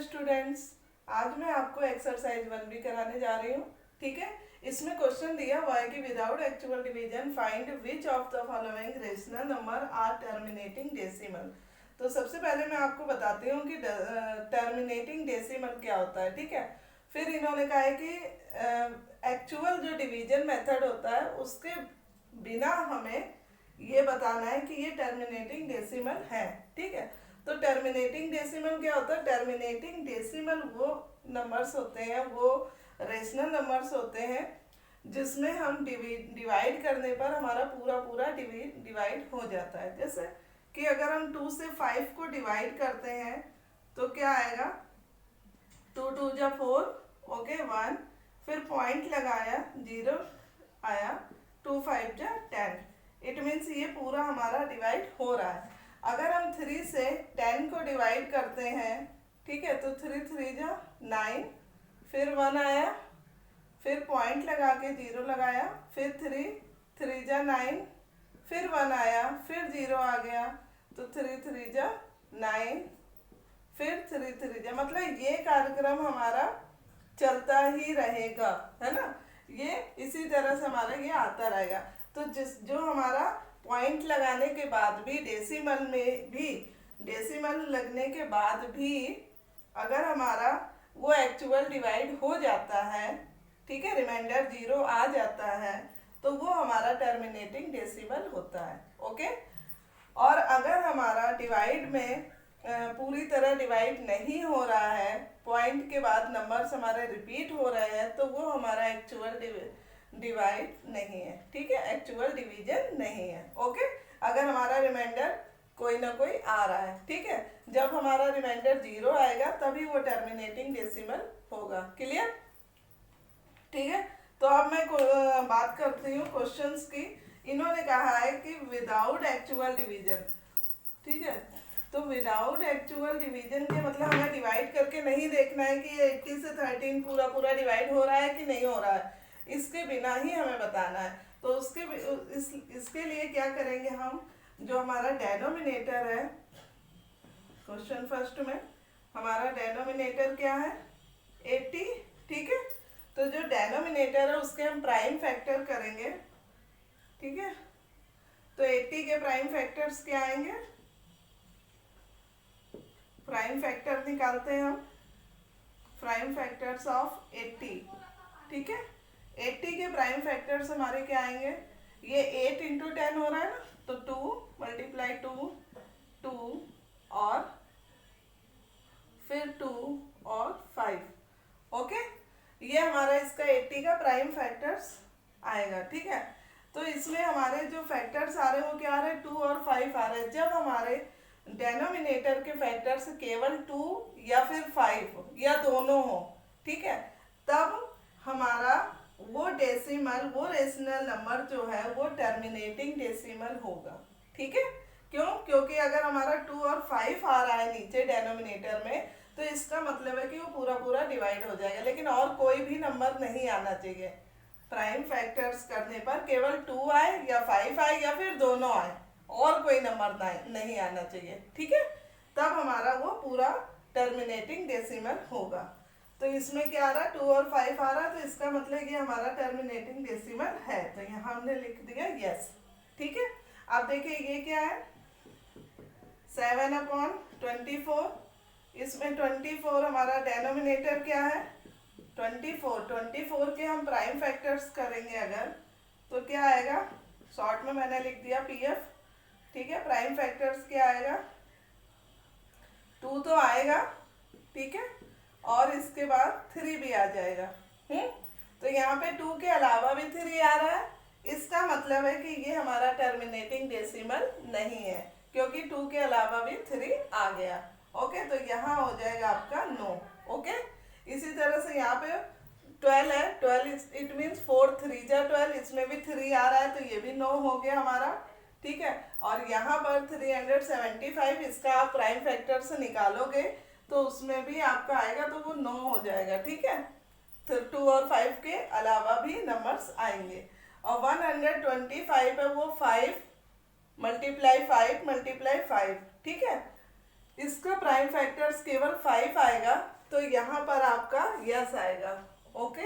Students, आज मैं आपको एक्सरसाइज 1B कराने जा रही हूँ। ठीक है, इसमें क्वेश्चन दिया हुआ है कि without actual division find which of the following rational number are terminating decimal. तो सबसे पहले मैं आपको बताती हूँ कि टर्मिनेटिंग डेसिमल क्या होता है। ठीक है, फिर इन्होंने कहा है कि एक्चुअल जो डिवीजन मेथड होता है उसके बिना हमें ये बताना है कि ये टर्मिनेटिंग डेसिमल है। ठीक है, तो टर्मिनेटिंग डेसिमल क्या होता है? टर्मिनेटिंग डेसिमल वो नंबर्स होते हैं, वो रेशनल नंबर्स होते हैं जिसमें हम डिवाइड करने पर हमारा पूरा पूरा डिवाइड हो जाता है। जैसे कि अगर हम 2 से 5 को डिवाइड करते हैं तो क्या आएगा? 2 2 जा 4, ओके 1, फिर पॉइंट लगाया 0 आया, 2 5 जा 10। इट मीन्स ये पूरा हमारा डिवाइड हो रहा है। अगर हम 3 से 10 को डिवाइड करते हैं, ठीक है, तो 3 3 जा 9, फिर 1 आया, फिर पॉइंट लगा के 0 लगाया, फिर 3 3 जा 9, फिर 1 आया, फिर 0 आ गया, तो 3 3 जा 9, फिर 3 3 जा, मतलब ये कार्यक्रम हमारा चलता ही रहेगा, है ना। ये इसी तरह से हमारा ये आता रहेगा। तो जो हमारा पॉइंट लगाने के बाद भी डेसिमल लगने के बाद भी अगर हमारा वो एक्चुअल डिवाइड हो जाता है, ठीक है, रिमाइंडर 0 आ जाता है, तो वो हमारा टर्मिनेटिंग डेसिमल होता है। ओके, और अगर हमारा डिवाइड में पूरी तरह डिवाइड नहीं हो रहा है, पॉइंट के बाद नंबर्स हमारे रिपीट हो रहे हैं, तो वो हमारा एक्चुअल डिवाइड नहीं है। ठीक है, एक्चुअल डिवीजन नहीं है। ओके, अगर हमारा रिमाइंडर कोई ना कोई आ रहा है, ठीक है, जब हमारा रिमाइंडर 0 आएगा तभी वो टर्मिनेटिंग डेसिमल होगा। क्लियर? ठीक है, तो अब मैं बात करती हूँ क्वेश्चंस की। इन्होंने कहा है कि विदाउट एक्चुअल डिवीजन, ठीक है, तो विदाउट एक्चुअल डिवीजन के मतलब हमें डिवाइड करके नहीं देखना है कि ये 80 से 13 पूरा पूरा डिवाइड हो रहा है कि नहीं हो रहा है, इसके बिना ही हमें बताना है। तो इसके लिए क्या करेंगे हम? जो हमारा डेनोमिनेटर है क्वेश्चन फर्स्ट में, हमारा डेनोमिनेटर क्या है? 80। ठीक है, तो जो डेनोमिनेटर है उसके हम प्राइम फैक्टर करेंगे। ठीक है, तो 80 के प्राइम फैक्टर्स क्या आएंगे? प्राइम फैक्टर निकालते हैं हम, प्राइम फैक्टर्स ऑफ 80। ठीक है, 80 के प्राइम फैक्टर्स हमारे क्या आएंगे? ये 8 इंटू 10 हो रहा है ना, तो 2 मल्टीप्लाई 2 2 और फिर 2 और 5। ओके, ये हमारा इसका 80 का प्राइम फैक्टर्स आएगा। ठीक है, तो इसमें हमारे जो फैक्टर्स आ रहे हैं वो क्या आ रहे हैं? 2 और 5 आ रहे हैं। जब हमारे डेनोमिनेटर के फैक्टर्स केवल 2 या फिर 5 या दोनों हो, ठीक है, तब हमारा वो डेसिमल, वो रेशनल नंबर जो है वो टर्मिनेटिंग डेसिमल होगा। ठीक है, क्यों? क्योंकि अगर हमारा 2 और 5 आ रहा है नीचे डेनोमिनेटर में, तो इसका मतलब है कि वो पूरा पूरा डिवाइड हो जाएगा, लेकिन और कोई भी नंबर नहीं आना चाहिए। प्राइम फैक्टर्स करने पर केवल 2 आए या 5 आए या फिर दोनों आए, और कोई नंबर नहीं आना चाहिए। ठीक है, तब हमारा वो पूरा टर्मिनेटिंग डेसिमल होगा। तो इसमें क्या आ रहा है? 2 और 5 आ रहा है, तो इसका मतलब ये हमारा टर्मिनेटिंग डेसिमल है, तो यहाँ हमने लिख दिया यस। ठीक है, अब देखिए ये क्या है? 7/24। इसमें 24 हमारा डेनोमिनेटर क्या है? 24 के हम प्राइम फैक्टर्स करेंगे अगर, तो क्या आएगा? शॉर्ट में मैंने लिख दिया PF। ठीक है, प्राइम फैक्टर्स क्या आएगा? 2 तो आएगा, ठीक है, और इसके बाद 3 भी आ जाएगा। तो यहाँ पे 2 के अलावा भी 3 आ रहा है, इसका मतलब है कि ये हमारा टर्मिनेटिंग डेसिमल नहीं है, क्योंकि 2 के अलावा भी 3 आ गया। ओके, तो यहाँ हो जाएगा आपका नो। ओके, इसी तरह से यहाँ पे 12 है, 12 इट मीन्स 4 3 जा 12, इसमें भी 3 आ रहा है, तो ये भी नो हो गया हमारा। ठीक है, और यहाँ पर 375, इसका आप प्राइम फैक्टर से निकालोगे तो उसमें भी आपका आएगा, तो वो 9 हो जाएगा। ठीक है, तो 2 और 5 के अलावा भी नंबर्स आएंगे। और 125 है, वो 5 मल्टीप्लाई 5 मल्टीप्लाई 5। ठीक है, इसका प्राइम फैक्टर्स केवल 5 आएगा, तो यहाँ पर आपका यस आएगा। ओके,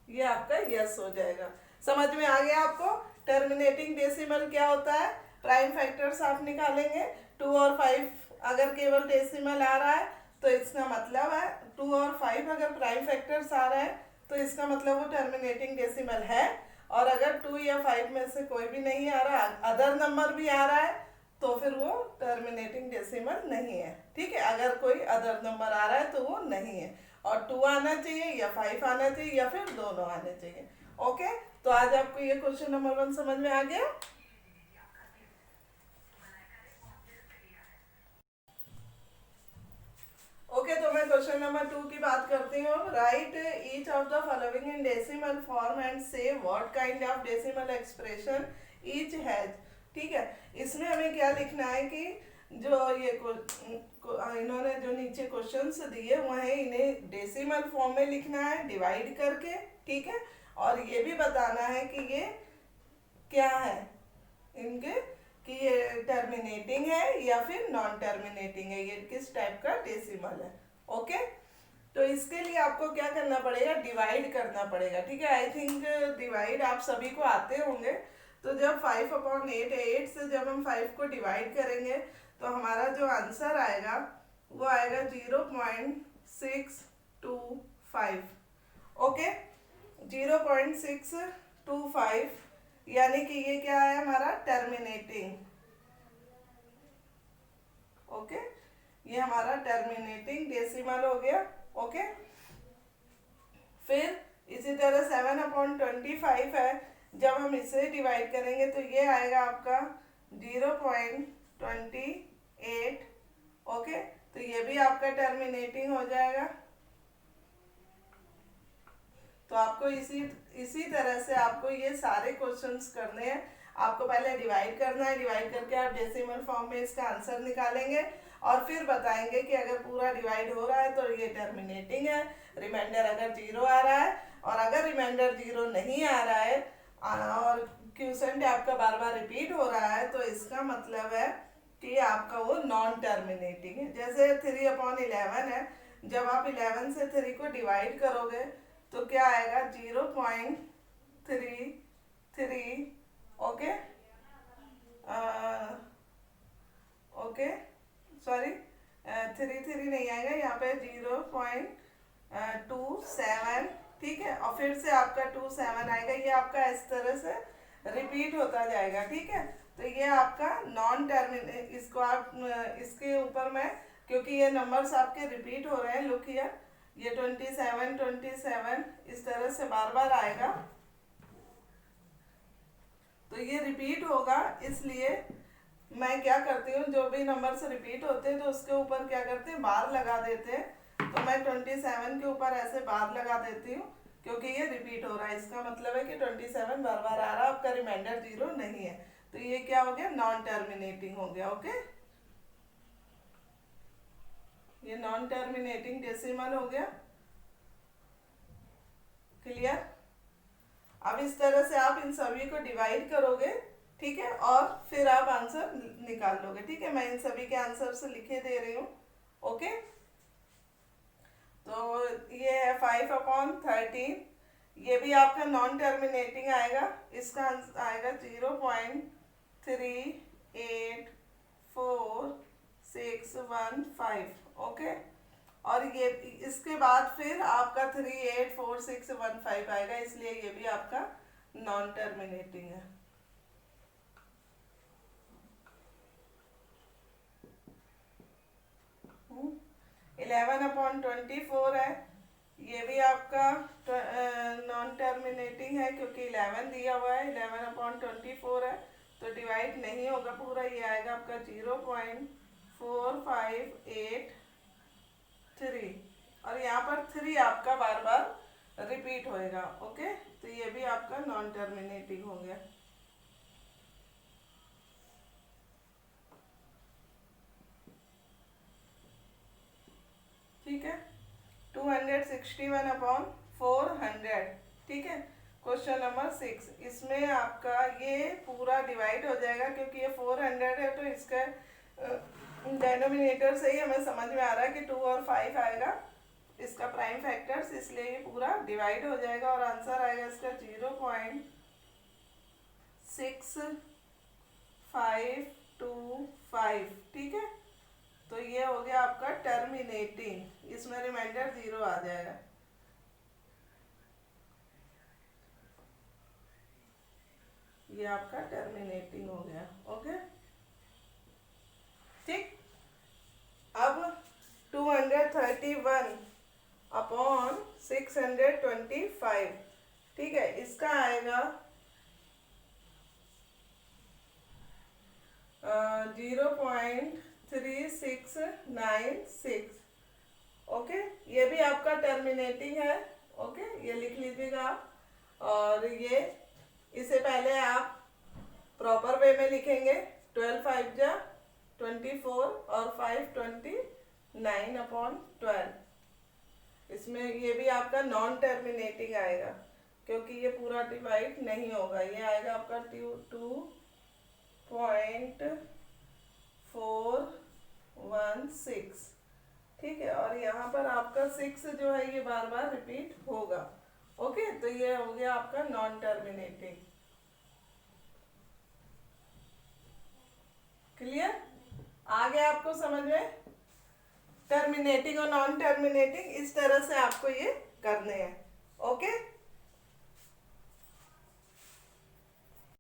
ये आपका यस हो जाएगा। समझ में आ गया आपको टर्मिनेटिंग डेसिमल क्या होता है? प्राइम फैक्टर्स आप निकालेंगे 2 और 5, अगर केवल डेसिमल आ रहा है तो इसका मतलब है 2 और 5 अगर प्राइम फैक्टर्स आ रहे हैं तो इसका मतलब वो टर्मिनेटिंग डेसिमल है। और अगर 2 या 5 में से कोई भी नहीं आ रहा, अदर नंबर भी आ रहा है, तो फिर वो टर्मिनेटिंग डेसिमल नहीं है। ठीक है, अगर कोई अदर नंबर आ रहा है तो वो नहीं है। और 2 आना चाहिए या 5 आना चाहिए या फिर दोनों आने चाहिए। ओके, तो आज आपको ये क्वेश्चन नंबर 1 समझ में आ गया। ओके, तो मैं क्वेश्चन नंबर 2 की बात करती हूँ। Write each of the following in decimal form and say what kind of decimal expression each has. ठीक है, इसमें हमें क्या लिखना है कि जो ये इन्होंने जो नीचे क्वेश्चंस दिए हुए हैं इन्हें डेसिमल फॉर्म में लिखना है डिवाइड करके। ठीक है, और ये भी बताना है कि ये क्या है इनके, कि ये टर्मिनेटिंग है या फिर नॉन टर्मिनेटिंग है, ये किस टाइप का डेसिमल है। ओके, तो इसके लिए आपको क्या करना पड़ेगा? डिवाइड करना पड़ेगा। ठीक है, आई थिंक डिवाइड आप सभी को आते होंगे। तो जब 5/8 है, 8 से जब हम 5 को डिवाइड करेंगे तो हमारा जो आंसर आएगा वो आएगा 0.625। ओके, 0.625, यानी कि ये क्या है हमारा टर्मिनेटिंग। ओके, ये हमारा टर्मिनेटिंग डेसिमल हो गया। ओके, फिर इसी तरह 7/25 है, जब हम इसे डिवाइड करेंगे तो ये आएगा आपका 0.28। ओके, तो ये भी आपका टर्मिनेटिंग हो जाएगा। तो आपको इसी तरह से आपको ये सारे क्वेश्चंस करने हैं। आपको पहले डिवाइड करना है, डिवाइड करके आप डेसिमल फॉर्म में इसका आंसर निकालेंगे और फिर बताएंगे कि अगर पूरा डिवाइड हो रहा है तो ये टर्मिनेटिंग है, रिमाइंडर अगर 0 आ रहा है, और अगर रिमाइंडर 0 नहीं आ रहा है और क्वेश्चन आपका बार बार रिपीट हो रहा है तो इसका मतलब है कि आपका वो नॉन टर्मिनेटिंग है। जैसे 3/11 है, जब आप 11 से 3 को डिवाइड करोगे तो क्या आएगा 0.33। ओके, ओके, सॉरी, 33 नहीं आएगा यहाँ पे, 0.27। ठीक है, और फिर से आपका 27 आएगा। ये आपका इस तरह से रिपीट होता जाएगा। ठीक है, तो ये आपका नॉन टर्मिनेट, इसको आप इसके ऊपर में, क्योंकि ये नंबर्स आपके रिपीट हो रहे हैं, लुक हियर, ये 27 इस तरह से बार बार आएगा, तो ये रिपीट होगा। इसलिए मैं क्या करती हूँ, जो भी नंबर से रिपीट होते हैं तो उसके ऊपर क्या करते हैं, बार लगा देते हैं। तो मैं 27 के ऊपर ऐसे बार लगा देती हूँ, क्योंकि ये रिपीट हो रहा है। इसका मतलब है कि 27 बार बार आ रहा है, आपका रिमाइंडर 0 नहीं है। तो ये क्या हो गया, नॉन टर्मिनेटिंग हो गया। ओके, ये नॉन टर्मिनेटिंग डेसिमल हो गया। क्लियर? अब इस तरह से आप इन सभी को डिवाइड करोगे। ठीक है, और फिर आप आंसर निकाल लोगे। ठीक है, मैं इन सभी के आंसर से लिखे दे रही हूँ। ओके, तो ये है 5/13, ये भी आपका नॉन टर्मिनेटिंग आएगा। इसका आंसर आएगा 0.384615। ओके, और ये इसके बाद फिर आपका 384615 आएगा, इसलिए ये भी आपका नॉन टर्मिनेटिंग है। 11/24 है, ये भी आपका नॉन टर्मिनेटिंग है, क्योंकि 11 दिया हुआ है, 11/24 है, तो डिवाइड नहीं होगा पूरा, ये आएगा आपका 0.4583, और यहाँ पर 3 आपका बार बार रिपीट होएगा। ओके, तो ये भी आपका नॉन टर्मिनेटिंग हो गया। ठीक है, 261/400। ठीक है, क्वेश्चन नंबर 6, इसमें आपका ये पूरा डिवाइड हो जाएगा, क्योंकि ये 400 है, तो इसका डेनोमिनेटर से ही हमें समझ में आ रहा है कि 2 और 5 आएगा। इसका प्राइम फैक्टर्स, इसलिए ये पूरा डिवाइड हो जाएगा और आंसर आएगा इसका 0.6525। ठीक है, तो ये हो गया आपका टर्मिनेटिंग, इसमें रिमाइंडर 0 आ जाएगा। ये आपका टर्मिनेटिंग हो गया। ओके, ठीक। अब 231 अपॉन 625, ठीक है, इसका आएगा 0.3696। ओके, ये भी आपका टर्मिनेटिंग है। ओके, ये लिख लीजिएगा आप। और ये इसे पहले आप प्रॉपर वे में लिखेंगे, 12 5 जा 24 और 5 29 अपॉन 12। इसमें ये भी आपका नॉन टर्मिनेटिंग आएगा, क्योंकि ये पूरा डिवाइड नहीं होगा। ये आएगा आपका 2.416। ठीक है, और यहाँ पर आपका 6 जो है ये बार बार रिपीट होगा। ओके, तो ये हो गया आपका नॉन टर्मिनेटिंग। क्लियर? आ गया आपको समझ में? टर्मिनेटिंग और नॉन टर्मिनेटिंग इस तरह से आपको ये करने हैं। ओके।